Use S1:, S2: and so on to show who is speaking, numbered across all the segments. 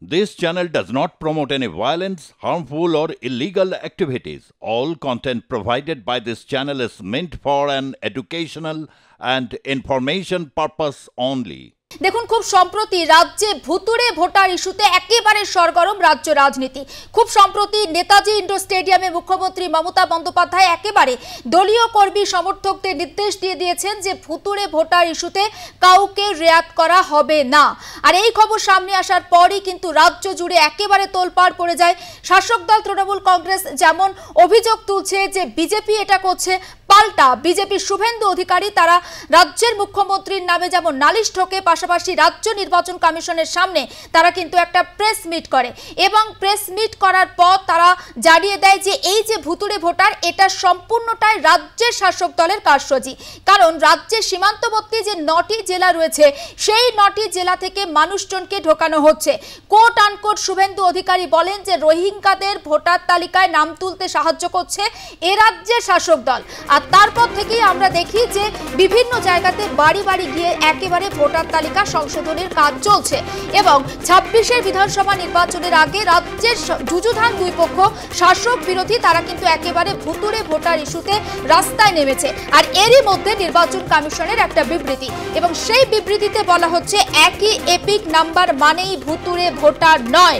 S1: This channel does not promote any violence, harmful, or illegal activities. All content provided by this channel is meant for an educational and information purpose only.
S2: দেখুন, খুব সম্প্রতি রাজ্যে ভুতুড়ে voter ইস্যুতে একেবারে সরগরম রাজ্য রাজনীতি। খুব সম্প্রতি নেতাজি ইন্ডোর স্টেডিয়ামে মুখ্যমন্ত্রী মমতা বন্দ্যোপাধ্যায় একেবারে দলীয় কর্মী সমর্থকদের নির্দেশ দিয়ে দিয়েছেন যে ভুতুড়ে ভোটার ইস্যুতে কাউকে রেয়াত করা হবে না। আর এই খবর সামনে আসার পরই কিন্তু রাজ্য জুড়ে একেবারে তোলপাড় পড়ে যায়। শাসক দল তৃণমূল কংগ্রেস যেমন অভিযোগ তুলছে যে বিজেপি এটা করছে, পাল্টা বিজেপির শুভেন্দু অধিকারী তারা রাজ্যের মুখ্যমন্ত্রীর নামে যেমন নালিশ ঠোকে, পাশাপাশি রাজ্য নির্বাচন কমিশনের সামনে তারা কিন্তু একটা প্রেস মিট করে এবং প্রেস মিট করার পর তারা জানিয়ে দেয় যে এই যে ভুতুড়ে ভোটার, এটা সম্পূর্ণটাই রাজ্যের শাসক দলের কারসাজি। কারণ রাজ্যের সীমান্তবর্তী যে 9টি জেলা রয়েছে সেই 9টি জেলা থেকে মানুষজনকে ঢোকানো হচ্ছে। কোট আনকোট শুভেন্দু অধিকারী বলেন যে রোহিঙ্গাদের ভোটার তালিকায় নাম তুলতে সাহায্য করছে এ রাজ্যের শাসক দল। আর তারপর থেকেই আমরা দেখি যে বিভিন্ন জায়গাতে বাড়ি বাড়ি গিয়ে একেবারে ভোটার তালিকা সংশোধনের কাজ চলছে এবং 26-এর বিধানসভা নির্বাচনের আগে রাজ্যের যুযুধান দুই পক্ষ, শাসক বিরোধী, তারা কিন্তু একেবারে ভুতুড়ে ভোটার ইস্যুতে রাস্তায় নেমেছে। আর এরই মধ্যে নির্বাচন কমিশনের একটা বিবৃতি এবং সেই বিবৃতিতে বলা হচ্ছে একই এপিক নাম্বার মানেই ভুতুড়ে ভোটার নয়।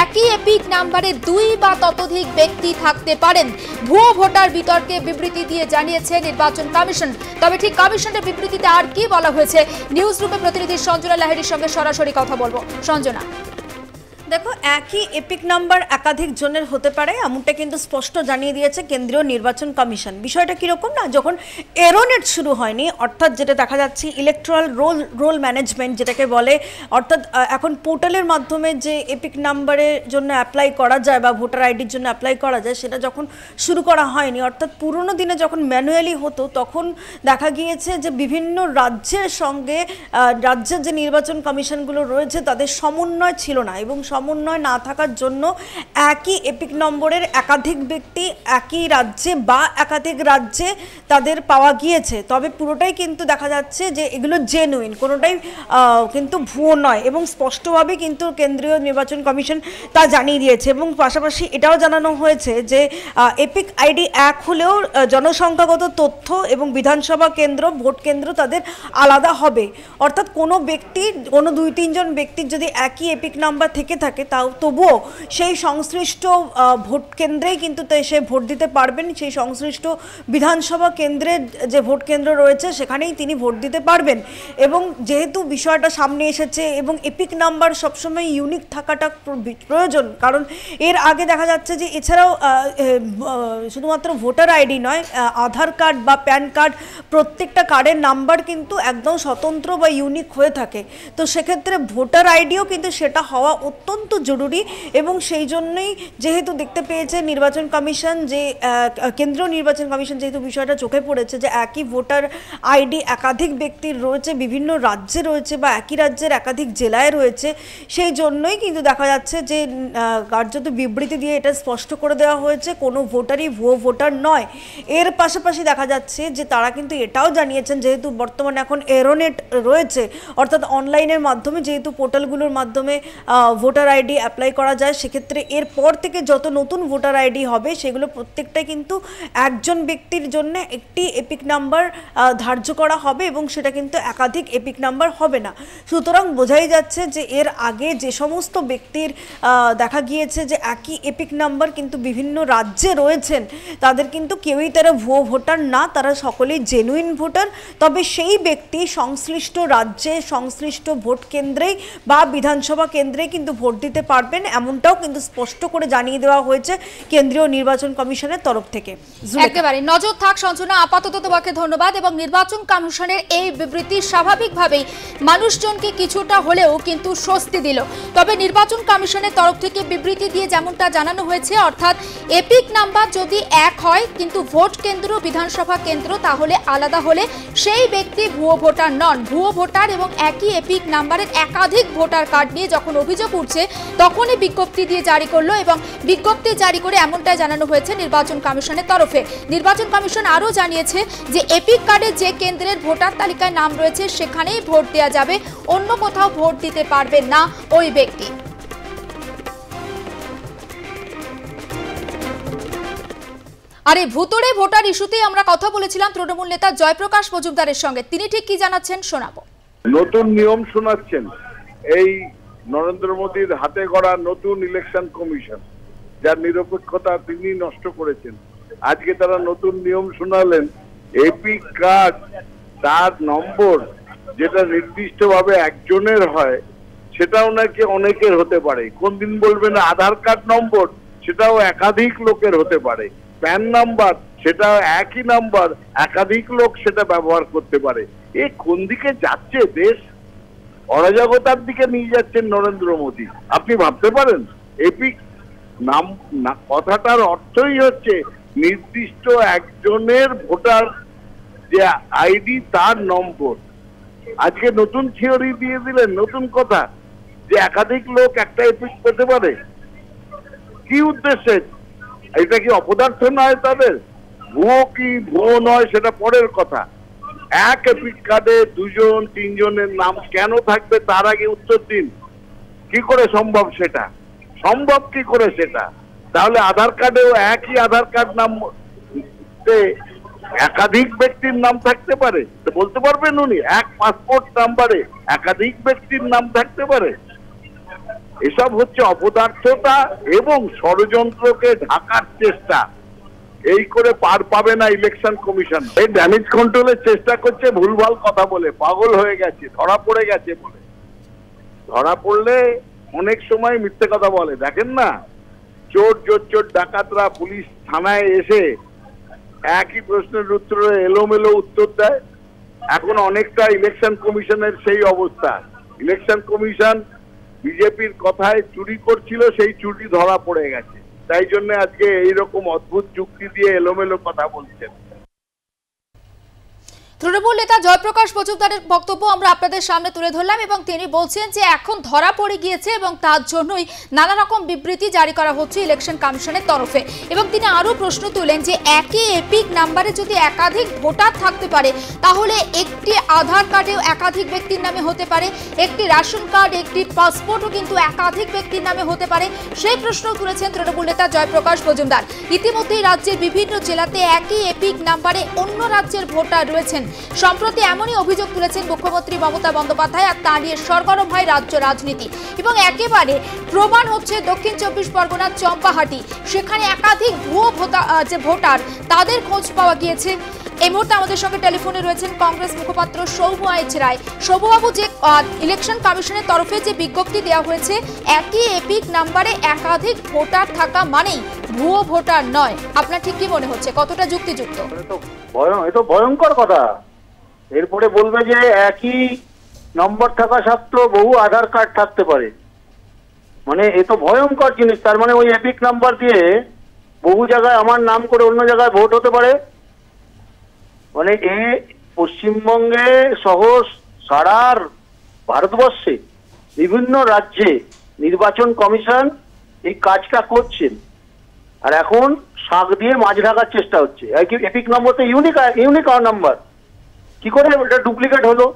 S2: একই এপিক নাম্বারে 2 বা ততোধিক ব্যক্তি থাকতে পারেন। ভুয়ো ভোটার বিতর্কে বিবৃতি দিয়ে জানিয়েছে নির্বাচন কমিশন। তবে ঠিক কমিশনের বিবৃতিতে আর কি বলা হয়েছে, নিউজ রুমে প্রতিনিধি সঞ্জনা লাহিড়ির সঙ্গে সরাসরি কথা বলবো। সঞ্জনা,
S3: দেখো, একই এপিক নাম্বার একাধিক জনের হতে পারে এমনটা কিন্তু স্পষ্ট জানিয়ে দিয়েছে কেন্দ্রীয় নির্বাচন কমিশন। বিষয়টা কীরকম না, যখন এরোনেট শুরু হয়নি, অর্থাৎ যেটা দেখা যাচ্ছে ইলেকট্রাল রোল ম্যানেজমেন্ট যেটাকে বলে, অর্থাৎ এখন পোর্টালের মাধ্যমে যে এপিক নাম্বারের জন্য অ্যাপ্লাই করা যায় বা ভোটার আইডির জন্য অ্যাপ্লাই করা যায়, সেটা যখন শুরু করা হয়নি, অর্থাৎ পুরোনো দিনে যখন ম্যানুয়ালি হতো, তখন দেখা গিয়েছে যে বিভিন্ন রাজ্যের সঙ্গে রাজ্যের যে নির্বাচন কমিশনগুলো রয়েছে তাদের সমন্বয় ছিল না এবং সমন্বয় না থাকার জন্য একই এপিক নম্বরের একাধিক ব্যক্তি একই রাজ্যে বা একাধিক রাজ্যে তাদের পাওয়া গিয়েছে। তবে পুরোটাই কিন্তু দেখা যাচ্ছে যে এগুলো জেনুইন, কোনোটাই কিন্তু ভুয়ো নয় এবং স্পষ্টভাবে কিন্তু কেন্দ্রীয় নির্বাচন কমিশন তা জানিয়ে দিয়েছে। এবং পাশাপাশি এটাও জানানো হয়েছে যে এপিক আইডি এক হলেও জনসংখ্যাগত তথ্য এবং বিধানসভা কেন্দ্র, ভোট কেন্দ্র তাদের আলাদা হবে। অর্থাৎ কোনো ব্যক্তি, কোনো 2-3 জন ব্যক্তির যদি একই এপিক নাম্বার থেকে থাকে, তাও তবুও সেই সংশ্লিষ্ট ভোট কেন্দ্রেই কিন্তু সে ভোট দিতে পারবেন। সেই সংশ্লিষ্ট বিধানসভা কেন্দ্রের যে ভোট কেন্দ্র রয়েছে সেখানেই তিনি ভোট দিতে পারবেন। এবং যেহেতু বিষয়টা সামনে এসেছে এবং এপিক নাম্বার সবসময় ইউনিক থাকাটা প্রয়োজন, কারণ এর আগে দেখা যাচ্ছে যে এছাড়াও শুধুমাত্র ভোটার আইডি নয়, আধার কার্ড বা প্যান কার্ড, প্রত্যেকটা কার্ডের নাম্বার কিন্তু একদম স্বতন্ত্র বা ইউনিক হয়ে থাকে। তো সেক্ষেত্রে ভোটার আইডিও কিন্তু সেটা হওয়া অত্যন্ত জরুরি এবং সেই জন্যই যেহেতু দেখতে পেয়েছে নির্বাচন কমিশন, যে কেন্দ্রীয় নির্বাচন কমিশন যেহেতু বিষয়টা চোখে পড়েছে যে একই ভোটার আইডি একাধিক ব্যক্তির রয়েছে, বিভিন্ন রাজ্যে রয়েছে বা একই রাজ্যের একাধিক জেলায় রয়েছে, সেই জন্যই কিন্তু দেখা যাচ্ছে যে কার্যত বিবৃতি দিয়ে এটা স্পষ্ট করে দেওয়া হয়েছে কোনো ভোটারই ভুয়ো ভোটার নয়। এর পাশাপাশি দেখা যাচ্ছে যে তারা কিন্তু এটাও জানিয়েছেন, যেহেতু বর্তমানে এখন এরোনেট রয়েছে, অর্থাৎ অনলাইনের মাধ্যমে যেহেতু পোর্টালগুলোর মাধ্যমে ভোটার আইডি অ্যাপ্লাই করা যায়, সেক্ষেত্রে এরপর থেকে যত নতুন ভোটার আইডি হবে সেগুলো প্রত্যেকটাই কিন্তু একজন ব্যক্তির জন্য একটি এপিক নাম্বার ধার্য করা হবে এবং সেটা কিন্তু একাধিক এপিক নাম্বার হবে না। সুতরাং বোঝাই যাচ্ছে যে এর আগে যে সমস্ত ব্যক্তির দেখা গিয়েছে যে একই এপিক নাম্বার কিন্তু বিভিন্ন রাজ্যে রয়েছেন, তাদের কিন্তু কেউই তারা ভুয়ো ভোটার না, তারা সকলেই জেনুইন ভোটার। তবে সেই ব্যক্তি সংশ্লিষ্ট রাজ্যে সংশ্লিষ্ট ভোট কেন্দ্রেই বা বিধানসভা কেন্দ্রেই কিন্তু ভোট দিতে পারবেন, এমনটাও কিন্তু স্পষ্ট করে জানিয়ে দেওয়া হয়েছে কেন্দ্রীয় নির্বাচন কমিশনের তরফ থেকে।
S2: একেবারে নজর থাক সঞ্জনা, আপাতত তোমাকে ধন্যবাদ। এবং নির্বাচন কমিশনের এই বিবৃতি স্বাভাবিকভাবেই মানুষজনকে কিছুটা হলেও কিন্তু স্বস্তি দিল। তবে নির্বাচন কমিশনের তরফ থেকে বিবৃতি দিয়ে যেমনটা জানানো হয়েছে, অর্থাৎ এপিক নাম্বার যদি এক হয় কিন্তু ভোট কেন্দ্র, বিধানসভা কেন্দ্র তাহলে আলাদা হলে সেই ব্যক্তি ভুয়ো ভোটার নন। ভুয়ো ভোটার এবং একই এপিক নাম্বারের একাধিক ভোটার কার্ড নিয়ে যখন অভিযোগ উঠছে তখনই বিজ্ঞপ্তি দিয়ে জারি করলো এবং বিজ্ঞপ্তি জারি করে এমনটাই জানানো হয়েছে নির্বাচন কমিশনের তরফে। নির্বাচন কমিশন আরও জানিয়েছে যে এপিক কার্ডে যে কেন্দ্রের ভোটার তালিকায় নাম রয়েছে সেখানেই ভোট দেওয়া যাবে, অন্য কোথাও ভোট দিতে পারবে না ওই ব্যক্তি। আর এই ভুতুড়ে ভোটার ইস্যুতে আমরা কথা বলেছিলাম তৃণমূল নেতা জয়প্রকাশ মজুমদারের সঙ্গে। তিনি ঠিক কি জানাচ্ছেন শোনাবো।
S4: নতুন নিয়ম শোনাচ্ছেন এই নরেন্দ্র মোদীর হাতে গড়া নতুন ইলেকশন কমিশন, যার নিরপেক্ষতা তিনি নষ্ট করেছেন। আজকে তারা নতুন নিয়ম শোনালেন, এপিক কার্ড তার নম্বর যেটা নির্দিষ্টভাবে একজনের হয় সেটাও নাকি অনেকের হতে পারে। কোন দিন বলবেন আধার কার্ড নম্বর, সেটাও একাধিক লোকের হতে পারে। প্যান নাম্বার, সেটাও একই নাম্বার, একাধিক লোক সেটা ব্যবহার করতে পারে। এ কোন দিকে যাচ্ছে দেশ? অরাজকতার দিকে নিয়ে যাচ্ছেন নরেন্দ্র মোদী। আপনি ভাবতে পারেন এপিক নাম কথাটার অর্থই হচ্ছে নির্দিষ্ট একজনের ভোটার যে আইডি তার নম্বর। আজকে নতুন থিওরি দিয়ে দিলেন, নতুন কথা, যে একাধিক লোক একটা এপিক পেতে পারে। কি উদ্দেশ্যে? এটা কি অপদার্থ নয় তাদের? ভুয়ো কি ভুয়ো নয় সেটা পরের কথা। এক এপিক কার্ডে দুজন তিনজনের নাম কেন থাকবে তার আগে উত্তর দিন। কি করে সম্ভব সেটা? সম্ভব কি করে সেটা? তাহলে আধার কার্ডেও একই আধার কার্ড নাম একাধিক ব্যক্তির নাম থাকতে পারে? বলতে পারবেন উনি এক পাসপোর্ট নাম্বারে একাধিক ব্যক্তির নাম থাকতে পারে? এসব হচ্ছে অপদার্থতা এবং ষড়যন্ত্রকে ঢাকার চেষ্টা। এই করে পার পাবে না ইলেকশন কমিশন। এই ড্যামেজ কন্ট্রোলের চেষ্টা করছে ভুলভাল কথা বলে, পাগল হয়ে গেছে, ধরা পড়ে গেছে বলে। ধরা পড়লে অনেক সময় মিথ্যে কথা বলে। দেখেন না, চোর ডাকাতরা পুলিশ থানায় এসে একই প্রশ্নের উত্তরে এলোমেলো উত্তর দেয়। এখন অনেকটা ইলেকশন কমিশনের সেই অবস্থা। ইলেকশন কমিশন বিজেপির কথায় চুরি করছিল, সেই চুরি ধরা পড়ে গেছে। তাই জন্য আজকে এইরকম অদ্ভুত যুক্তি দিয়ে এলোমেলো কথা বলছেন।
S2: তৃণমূল নেতা জয়প্রকাশ মজুমদারের বক্তব্য আমরা আপনাদের সামনে তুলে ধরলাম এবং তিনি বলছেন যে এখন ধরা পড়ে গিয়েছে এবং তার জন্যই নানা রকম বিবৃতি জারি করা হচ্ছে ইলেকশন কমিশনের তরফে। এবং তিনি আরও প্রশ্ন তুলেন যে একই এপিক নাম্বারে যদি একাধিক ভোটার থাকতে পারে তাহলে একটি আধার কার্ডেও একাধিক ব্যক্তির নামে হতে পারে, একটি রেশন কার্ড, একটি পাসপোর্টও কিন্তু একাধিক ব্যক্তির নামে হতে পারে। সেই প্রশ্ন তুলেছেন তৃণমূল নেতা জয়প্রকাশ মজুমদার। ইতিমধ্যেই রাজ্যের বিভিন্ন জেলাতে একই এপিক নাম্বারে অন্য রাজ্যের ভোটার রয়েছেন। সম্প্রতি এমনই অভিযোগ তুলেছেন মুখ্যমন্ত্রী মমতা বন্দ্যোপাধ্যায়, আর তা নিয়ে সরগরম হয় রাজ্য রাজনীতি। এবং একেবারে প্রমাণ হচ্ছে দক্ষিণ 24 পরগনার চম্পাহাটি, সেখানে একাধিক ভুয়ো ভোটার তাদের খোঁজ পাওয়া গিয়েছে। এই মুহূর্তে আমাদের সঙ্গে টেলিফোনে রয়েছেন কংগ্রেস মুখপাত্র সৌম্য আইচ রায়। সৌম্যবাবু, যে ইলেকশন কমিশনের তরফে যে বিজ্ঞপ্তি দেওয়া হয়েছে একই এপিক নাম্বারে একাধিক ভোটার থাকা মানেই ভুয়ো ভোটার নয়, আপনার ঠিক কি মনে হচ্ছে, কতটা যুক্তিযুক্ত?
S5: এটা ভয়ঙ্কর কথা। এরপরে বলবে যে একই নম্বর থাকা সত্ত্বেও বহু আধার কার্ড থাকতে পারে, মানে এ তো ভয়ঙ্কর জিনিস। তার মানে ওই এপিক নাম্বার দিয়ে বহু জায়গায় আমার নাম করে অন্য জায়গায় ভোট হতে পারে। মানে এ পশ্চিমবঙ্গে সহ সারা ভারতবর্ষে বিভিন্ন রাজ্যে নির্বাচন কমিশন এই কাজটা করছেন। আর এখন শাক দিয়ে মাছ ঢাকার চেষ্টা হচ্ছে। এপিক নম্বর তো ইউনিক নাম্বার, কি করে এটা ডুপ্লিকেট হলো?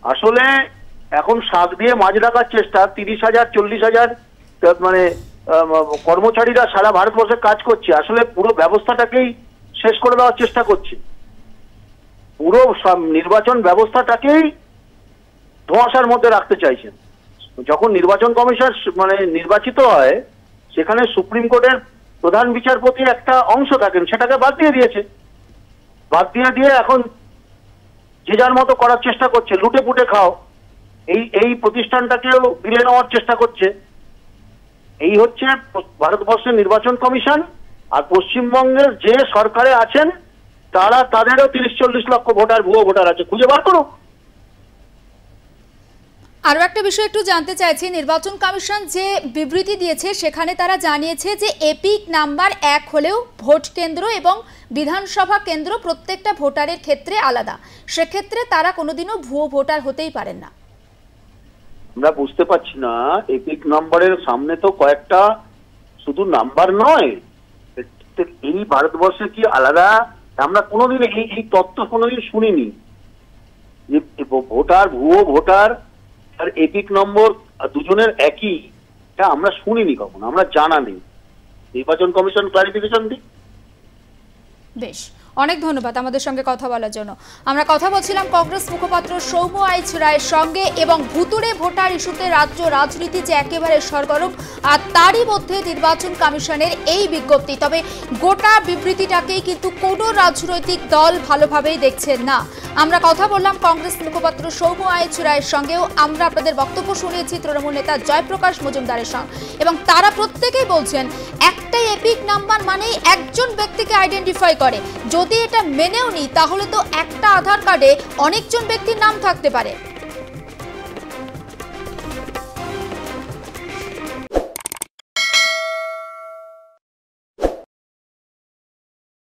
S5: আসলে এখন শাক দিয়ে মাছ ঢাকার চেষ্টা। 30,000 40,000 মানে কর্মচারীরা সারা ভারতবর্ষে কাজ করছে। আসলে পুরো ব্যবস্থাটাকেই শেষ করে দেওয়ার চেষ্টা করছে। পুরো নির্বাচন ব্যবস্থাটাকেই ধোঁয়াশার মধ্যে রাখতে চাইছেন। যখন নির্বাচন কমিশন মানে নির্বাচিত হয়, সেখানে সুপ্রিম কোর্টের প্রধান বিচারপতি একটা অংশ থাকেন, সেটাকে বাদ দিয়ে দিয়েছে। বাদ দিয়ে এখন যে যার মতো করার চেষ্টা করছে, লুটে পুটে খাও। এই প্রতিষ্ঠানটাকেও গিলে নেওয়ার চেষ্টা করছে। এই হচ্ছে ভারতবর্ষের নির্বাচন কমিশন। আর পশ্চিমবঙ্গের যে সরকারে আছেন তাদেরও 30-40 লক্ষ ভুয়ো ভোটার আছে, খুঁজে বার করো।
S2: আরও একটা বিষয় একটু জানতে চাইছি, নির্বাচন কমিশন যে বিবৃতি দিয়েছে সেখানে তারা জানিয়েছে যে এপিক নাম্বার এক হলেও ভোট কেন্দ্র এবং বিধানসভা কেন্দ্র প্রত্যেকটা ভোটারের ক্ষেত্রে আলাদা, সেক্ষেত্রে তারা কোনোদিনও ভুয়ো ভোটার হতেই পারেন না।
S5: আমরা বুঝতে পারছি না, এপিক নাম্বারের সামনে তো কয়েকটা শুধু নাম্বার নয়, এই ভারতবর্ষে কি আলাদা? আমরা কোনোদিন এই তথ্য কোনোদিন শুনিনি যে ভুয়ো ভোটার আর এপিক নম্বর দুজনের একই, এটা আমরা শুনিনি কখনো, আমরা জানা নেই। নির্বাচন কমিশন ক্লারিফিকেশন দিক।
S2: বেশ, অনেক ধন্যবাদ আমাদের সঙ্গে কথা বলার জন্য। আমরা কথা বলছিলাম কংগ্রেস মুখপাত্র সৌম্য আইচ রায়ের সঙ্গে, এবং ভুতুড়ে ভোটার ইস্যুতে রাজ্য রাজনীতি যে একেবারে সরগরম, আর তারই মধ্যে নির্বাচন কমিশনের এই বিজ্ঞপ্তি। তবে গোটা বিবৃতিটাকেই কিন্তু কোনো রাজনৈতিক দল ভালোভাবেই দেখছেন না। আমরা কথা বললাম কংগ্রেস মুখপাত্র সৌম্য আইচ রায়ের সঙ্গেও, আমরা আপনাদের বক্তব্য শুনিয়েছি তৃণমূল নেতা জয়প্রকাশ মজুমদারের সঙ্গে, এবং তারা প্রত্যেকেই বলছেন একটাই এপিক নাম্বার মানেই একজন ব্যক্তিকে আইডেন্টিফাই করে। যদি এটা মেনেও নি তাহলে তো একটা আধার কার্ডে অনেকজন ব্যক্তির নাম থাকতে পারে।